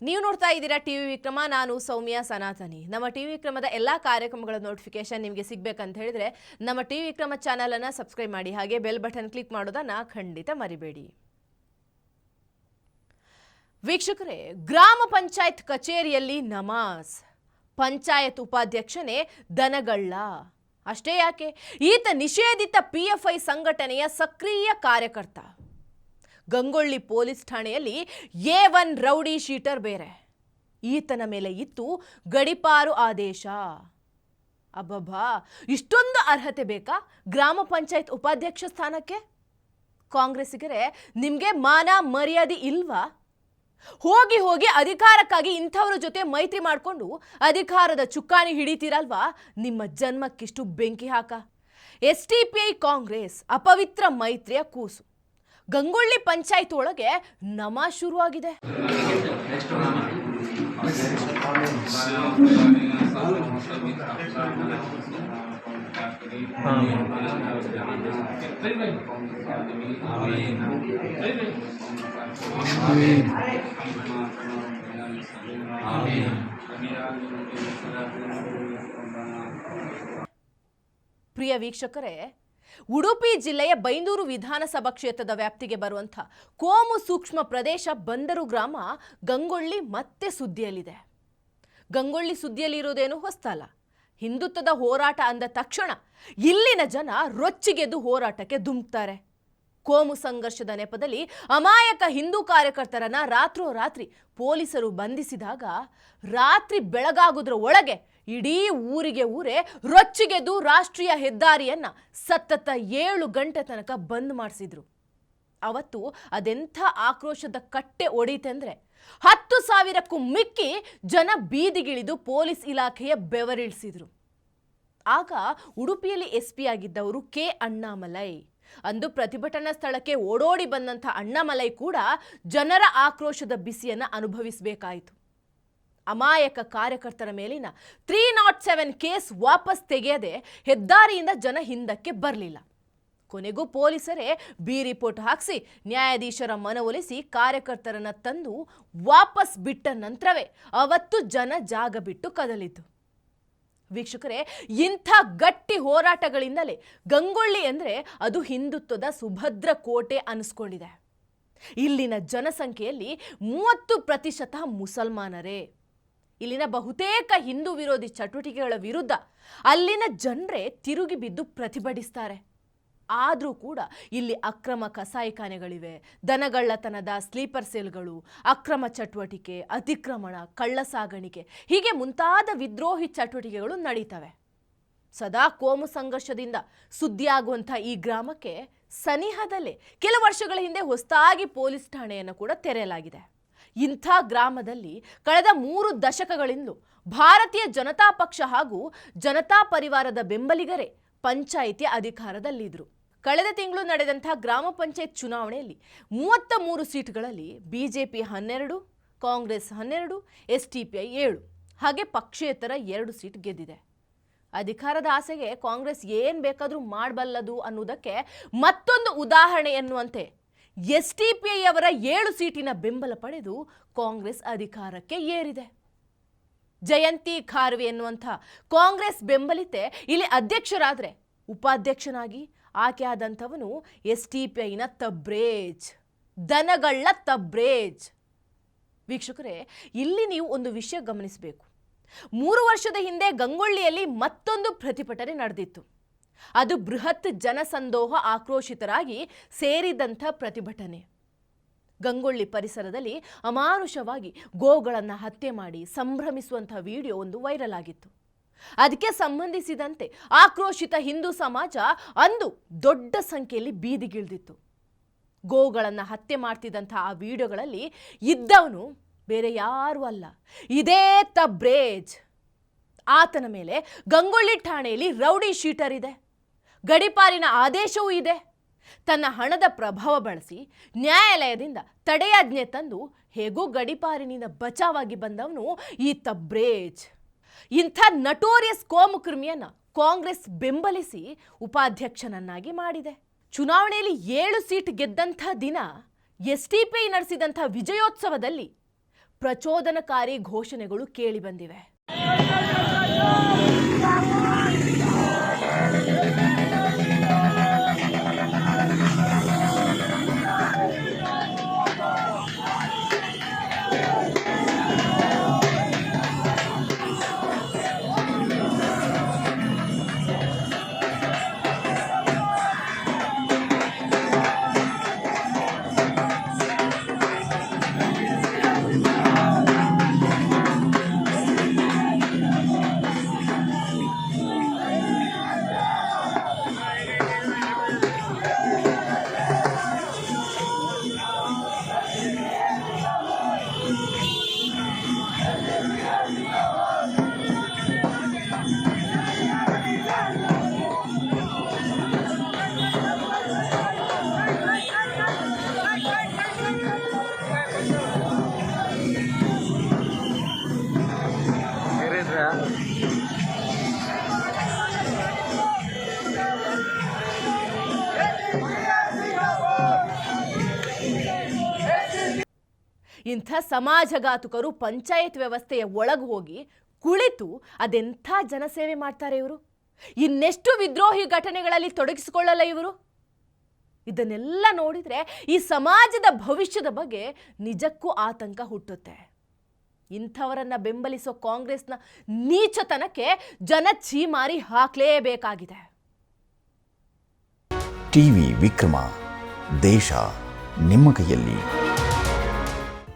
ನೀವು ನೋಡ್ತಾ ಇದ್ದೀರಾ ಟಿವಿ ವಿಕ್ರಮ. ನಾನು ಸೌಮ್ಯ ಸನಾತನಿ. ನಮ್ಮ ಟಿವಿ ವಿಕ್ರಮದ ಎಲ್ಲಾ ಕಾರ್ಯಕ್ರಮಗಳ ನೋಟಿಫಿಕೇಶನ್ ನಿಮಗೆ ಸಿಗಬೇಕಂತ ಹೇಳಿದ್ರೆ ನಮ್ಮ ಟಿವಿ ವಿಕ್ರಮ ಚಾನೆಲ್ ಅನ್ನು ಸಬ್ಸ್ಕ್ರೈಬ್ ಮಾಡಿ, ಹಾಗೆ ಬೆಲ್ ಬಟನ್ ಕ್ಲಿಕ್ ಮಾಡೋದನ್ನ ಖಂಡಿತ ಮರಿಬೇಡಿ. ವೀಕ್ಷಕರೇ, ಗ್ರಾಮ ಪಂಚಾಯತ್ ಕಚೇರಿಯಲ್ಲಿ ನಮಾಜ್, ಪಂಚಾಯತ್ ಉಪಾಧ್ಯಕ್ಷನೇ ದನಗಳ್ಳ. ಅಷ್ಟೇ ಯಾಕೆ, ಈತ ನಿಷೇಧಿತ ಪಿಎಫ್ಐ ಸಂಘಟನೆಯ ಸಕ್ರಿಯ ಕಾರ್ಯಕರ್ತ. ಗಂಗೊಳ್ಳಿ ಪೊಲೀಸ್ ಠಾಣೆಯಲ್ಲಿ A1 ರೌಡಿ ಶೀಟರ್ ಬೇರೆ. ಈತನ ಮೇಲೆ ಇತ್ತು ಗಡಿಪಾರು ಆದೇಶ. ಅಬ್ಬಬ್ಬಾ, ಇಷ್ಟೊಂದು ಅರ್ಹತೆ ಬೇಕಾ ಗ್ರಾಮ ಪಂಚಾಯತ್ ಉಪಾಧ್ಯಕ್ಷ ಸ್ಥಾನಕ್ಕೆ? ಕಾಂಗ್ರೆಸ್ಸಿಗರೇ, ನಿಮಗೆ ಮಾನ ಮರ್ಯಾದೆ ಇಲ್ವಾ? ಹೋಗಿ ಹೋಗಿ ಅಧಿಕಾರಕ್ಕಾಗಿ ಇಂಥವ್ರ ಜೊತೆ ಮೈತ್ರಿ ಮಾಡಿಕೊಂಡು ಅಧಿಕಾರದ ಚುಕ್ಕಾಣಿ ಹಿಡಿತೀರಲ್ವಾ? ನಿಮ್ಮ ಜನ್ಮಕ್ಕಿಷ್ಟು ಬೆಂಕಿ ಹಾಕ. SDPI ಕಾಂಗ್ರೆಸ್ ಅಪವಿತ್ರ ಮೈತ್ರಿಯ ಕೂಸು. ಗಂಗೊಳ್ಳಿ ಪಂಚಾಯತ್ ಒಳಗೆ ನಮಾಜ್ ಶುರುವಾಗಿದೆ. ಪ್ರಿಯ ವೀಕ್ಷಕರೇ, ಉಡುಪಿ ಜಿಲ್ಲೆಯ ಬೈಂದೂರು ವಿಧಾನಸಭಾ ಕ್ಷೇತ್ರದ ವ್ಯಾಪ್ತಿಗೆ ಬರುವಂಥ ಕೋಮು ಸೂಕ್ಷ್ಮ ಪ್ರದೇಶ ಬಂದರು ಗ್ರಾಮ ಗಂಗೊಳ್ಳಿ ಮತ್ತೆ ಸುದ್ದಿಯಲ್ಲಿದೆ. ಗಂಗೊಳ್ಳಿ ಸುದ್ದಿಯಲ್ಲಿರೋದೇನು ಹೊಸ್ತಲ್ಲ. ಹಿಂದುತ್ವದ ಹೋರಾಟ ಅಂದ ತಕ್ಷಣ ಇಲ್ಲಿನ ಜನ ರೊಚ್ಚಿಗೆದ್ದು ಹೋರಾಟಕ್ಕೆ ಧುಮುಕ್ತಾರೆ. ಕೋಮು ಸಂಘರ್ಷದ ನೆಪದಲ್ಲಿ ಅಮಾಯಕ ಹಿಂದೂ ಕಾರ್ಯಕರ್ತರನ್ನ ರಾತ್ರೋರಾತ್ರಿ ಪೊಲೀಸರು ಬಂಧಿಸಿದಾಗ ರಾತ್ರಿ ಬೆಳಗಾಗುವುದರ ಒಳಗೆ ಇಡೀ ಊರಿಗೆ ಊರೇ ರೊಚ್ಚಿಗೆದ್ದು ರಾಷ್ಟ್ರೀಯ ಹೆದ್ದಾರಿಯನ್ನ ಸತತ 7 ಗಂಟೆ ತನಕ ಬಂದ್ ಮಾಡಿಸಿದ್ರು. ಅವತ್ತು ಅದೆಂಥ ಆಕ್ರೋಶದ ಕಟ್ಟೆ ಒಡೀತೆಂದ್ರೆ 10,000ಕ್ಕೂ ಮಿಕ್ಕಿ ಜನ ಬೀದಿಗಿಳಿದು ಪೊಲೀಸ್ ಇಲಾಖೆಯ ಬೆವರಿಳಿಸಿದ್ರು. ಆಗ ಉಡುಪಿಯಲ್ಲಿ SP ಆಗಿದ್ದವರು K ಅಣ್ಣಾಮಲೈ. ಅಂದು ಪ್ರತಿಭಟನಾ ಸ್ಥಳಕ್ಕೆ ಓಡೋಡಿ ಬಂದಂಥ ಅಣ್ಣಾಮಲೈ ಕೂಡ ಜನರ ಆಕ್ರೋಶದ ಬಿಸಿಯನ್ನು ಅನುಭವಿಸಬೇಕಾಯಿತು. ಅಮಾಯಕ ಕಾರ್ಯಕರ್ತರ ಮೇಲಿನ 307 ಕೇಸ್ ವಾಪಸ್ ತೆಗೆಯದೆ ಹೆದ್ದಾರಿಯಿಂದ ಜನ ಹಿಂದಕ್ಕೆ ಬರಲಿಲ್ಲ. ಕೊನೆಗೂ ಪೊಲೀಸರೇ ಬಿ ರಿಪೋರ್ಟ್ ಹಾಕಿಸಿ ನ್ಯಾಯಾಧೀಶರ ಮನವೊಲಿಸಿ ಕಾರ್ಯಕರ್ತರನ್ನ ತಂದು ವಾಪಸ್ ಬಿಟ್ಟ ನಂತರವೇ ಅವತ್ತು ಜನ ಜಾಗ ಬಿಟ್ಟು ಕದಲಿತು. ವೀಕ್ಷಕರೇ, ಇಂಥ ಗಟ್ಟಿ ಹೋರಾಟಗಳಿಂದಲೇ ಗಂಗೊಳ್ಳಿ ಅಂದರೆ ಅದು ಹಿಂದುತ್ವದ ಸುಭದ್ರ ಕೋಟೆ ಅನಿಸ್ಕೊಂಡಿದೆ. ಇಲ್ಲಿನ ಜನಸಂಖ್ಯೆಯಲ್ಲಿ 30% ಮುಸಲ್ಮಾನರೇ. ಇಲ್ಲಿನ ಬಹುತೇಕ ಹಿಂದೂ ವಿರೋಧಿ ಚಟುವಟಿಕೆಗಳ ವಿರುದ್ಧ ಅಲ್ಲಿನ ಜನರೇ ತಿರುಗಿ ಬಿದ್ದು ಪ್ರತಿಭಟಿಸ್ತಾರೆ. ಆದರೂ ಕೂಡ ಇಲ್ಲಿ ಅಕ್ರಮ ಕಸಾಯಿಖಾನೆಗಳಿವೆ, ದನಗಳ್ಳತನದ ಸ್ಲೀಪರ್ ಸೆಲ್ಗಳು, ಅಕ್ರಮ ಚಟುವಟಿಕೆ, ಅತಿಕ್ರಮಣ, ಕಳ್ಳ ಸಾಗಾಣಿಕೆ, ಹೀಗೆ ಮುಂತಾದ ವಿದ್ರೋಹಿ ಚಟುವಟಿಕೆಗಳು ನಡೀತವೆ. ಸದಾ ಕೋಮು ಸಂಘರ್ಷದಿಂದ ಸುದ್ದಿಯಾಗುವಂಥ ಈ ಗ್ರಾಮಕ್ಕೆ ಸನಿಹದಲ್ಲೇ ಕೆಲ ವರ್ಷಗಳ ಹಿಂದೆ ಹೊಸದಾಗಿ ಪೊಲೀಸ್ ಠಾಣೆಯನ್ನು ಕೂಡ ತೆರೆಯಲಾಗಿದೆ. ಇಂಥ ಗ್ರಾಮದಲ್ಲಿ ಕಳೆದ 3 ದಶಕಗಳಿಂದಲೂ ಭಾರತೀಯ ಜನತಾ ಪಕ್ಷ ಹಾಗೂ ಜನತಾ ಪರಿವಾರದ ಬೆಂಬಲಿಗರೇ ಪಂಚಾಯಿತಿಯ ಅಧಿಕಾರದಲ್ಲಿದ್ದರು. ಕಳೆದ ತಿಂಗಳು ನಡೆದಂಥ ಗ್ರಾಮ ಪಂಚಾಯತ್ ಚುನಾವಣೆಯಲ್ಲಿ 33 ಸೀಟ್ಗಳಲ್ಲಿ BJP 12, ಕಾಂಗ್ರೆಸ್ 12, SDPI 7, ಹಾಗೆ ಪಕ್ಷೇತರ 2 ಸೀಟ್ ಗೆದ್ದಿದೆ. ಅಧಿಕಾರದ ಆಸೆಗೆ ಕಾಂಗ್ರೆಸ್ ಏನು ಬೇಕಾದರೂ ಮಾಡಬಲ್ಲದು ಅನ್ನೋದಕ್ಕೆ ಮತ್ತೊಂದು ಉದಾಹರಣೆ ಎನ್ನುವಂತೆ SDPI ಅವರ 7 ಸೀಟಿನ ಬೆಂಬಲ ಪಡೆದು ಕಾಂಗ್ರೆಸ್ ಅಧಿಕಾರಕ್ಕೆ ಏರಿದೆ. ಜಯಂತಿ ಖಾರ್ವೆ ಎನ್ನುವಂಥ ಕಾಂಗ್ರೆಸ್ ಬೆಂಬಲಿತೆ ಇಲ್ಲಿ ಅಧ್ಯಕ್ಷರಾದರೆ ಉಪಾಧ್ಯಕ್ಷನಾಗಿ ಆಯ್ಕೆಯಾದಂಥವನು SDPIನ ತಬ್ರೇಜ್, ದನಗಳ್ಳ ತಬ್ರೇಜ್. ವೀಕ್ಷಕರೇ, ಇಲ್ಲಿ ನೀವು ಒಂದು ವಿಷಯ ಗಮನಿಸಬೇಕು. 3 ವರ್ಷದ ಹಿಂದೆ ಗಂಗೊಳ್ಳಿಯಲ್ಲಿ ಮತ್ತೊಂದು ಪ್ರತಿಭಟನೆ ನಡೆದಿತ್ತು. ಅದು ಬೃಹತ್ ಜನಸಂದೋಹ ಆಕ್ರೋಶಿತರಾಗಿ ಸೇರಿದಂಥ ಪ್ರತಿಭಟನೆ. ಗಂಗೊಳ್ಳಿ ಪರಿಸರದಲ್ಲಿ ಅಮಾನುಷವಾಗಿ ಗೋಗಳನ್ನು ಹತ್ಯೆ ಮಾಡಿ ಸಂಭ್ರಮಿಸುವಂಥ ವಿಡಿಯೋ ಒಂದು ವೈರಲ್ ಆಗಿತ್ತು. ಅದಕ್ಕೆ ಸಂಬಂಧಿಸಿದಂತೆ ಆಕ್ರೋಶಿತ ಹಿಂದೂ ಸಮಾಜ ಅಂದು ದೊಡ್ಡ ಸಂಖ್ಯೆಯಲ್ಲಿ ಬೀದಿಗಿಳಿದಿತ್ತು. ಗೋಗಳನ್ನು ಹತ್ಯೆ ಮಾಡ್ತಿದ್ದಂಥ ಆ ವಿಡಿಯೋಗಳಲ್ಲಿ ಇದ್ದವನು ಬೇರೆ ಯಾರೂ ಅಲ್ಲ, ಇದೇ ತಬ್ರೇಜ್. ಆತನ ಮೇಲೆ ಗಂಗೊಳ್ಳಿ ಠಾಣೆಯಲ್ಲಿ ರೌಡಿ ಶೀಟರ್ ಇದೆ, ಗಡಿಪಾರಿನ ಆದೇಶವೂ ಇದೆ. ತನ್ನ ಹಣದ ಪ್ರಭಾವ ಬಳಸಿ ನ್ಯಾಯಾಲಯದಿಂದ ತಡೆಯಾಜ್ಞೆ ತಂದು ಹೇಗೂ ಗಡಿಪಾರಿನಿಂದ ಬಚಾವಾಗಿ ಬಂದವನು ಈ ತಬ್ರೇಜ್. ಇಂಥ ನಟೋರಿಯಸ್ ಕೋಮುಕರ್ಮಿಯನ್ನ ಕಾಂಗ್ರೆಸ್ ಬೆಂಬಲಿಸಿ ಉಪಾಧ್ಯಕ್ಷನನ್ನಾಗಿ ಮಾಡಿದೆ. ಚುನಾವಣೆಯಲ್ಲಿ 7 ಸೀಟ್ ಗೆದ್ದಂಥ ದಿನ SDPI ನಡೆಸಿದಂಥ ವಿಜಯೋತ್ಸವದಲ್ಲಿ ಪ್ರಚೋದನಕಾರಿ ಘೋಷಣೆಗಳು ಕೇಳಿಬಂದಿವೆ. ಇಂಥ ಸಮಾಜಘಾತುಕರು ಪಂಚಾಯತ್ ವ್ಯವಸ್ಥೆಯ ಒಳಗೆ ಹೋಗಿ ಕುಳಿತು ಅದೆಂಥ ಜನಸೇವೆ ಮಾಡ್ತಾರೆ ಇವರು. ಇನ್ನೆಷ್ಟು ವಿದ್ರೋಹಿ ಘಟನೆಗಳಲ್ಲಿ ತೊಡಗಿಸಿಕೊಳ್ಳಲ್ಲ ಇವರು. ಇದನ್ನೆಲ್ಲ ನೋಡಿದರೆ ಈ ಸಮಾಜದ ಭವಿಷ್ಯದ ಬಗ್ಗೆ ನಿಜಕ್ಕೂ ಆತಂಕ ಹುಟ್ಟುತ್ತೆ. ಇಂಥವರನ್ನ ಬೆಂಬಲಿಸೋ ಕಾಂಗ್ರೆಸ್ನ ನೀಚತನಕ್ಕೆ ಜನ ಛೀಮಾರಿ ಹಾಕಲೇಬೇಕಾಗಿದೆ. ಟಿವಿ ವಿಕ್ರಮ, ದೇಶ ನಿಮ್ಮ ಕೈಯಲ್ಲಿ.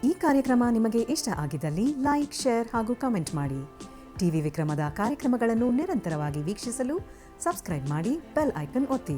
ಈ ಕಾರ್ಯಕ್ರಮ ನಿಮಗೆ ಇಷ್ಟ ಆಗಿದ್ದಲ್ಲಿ ಲೈಕ್, ಶೇರ್ ಹಾಗೂ ಕಮೆಂಟ್ ಮಾಡಿ. ಟಿವಿ ವಿಕ್ರಮದ ಕಾರ್ಯಕ್ರಮಗಳನ್ನು ನಿರಂತರವಾಗಿ ವೀಕ್ಷಿಸಲು ಸಬ್ಸ್ಕ್ರೈಬ್ ಮಾಡಿ, ಬೆಲ್ ಐಕನ್ ಒತ್ತಿ.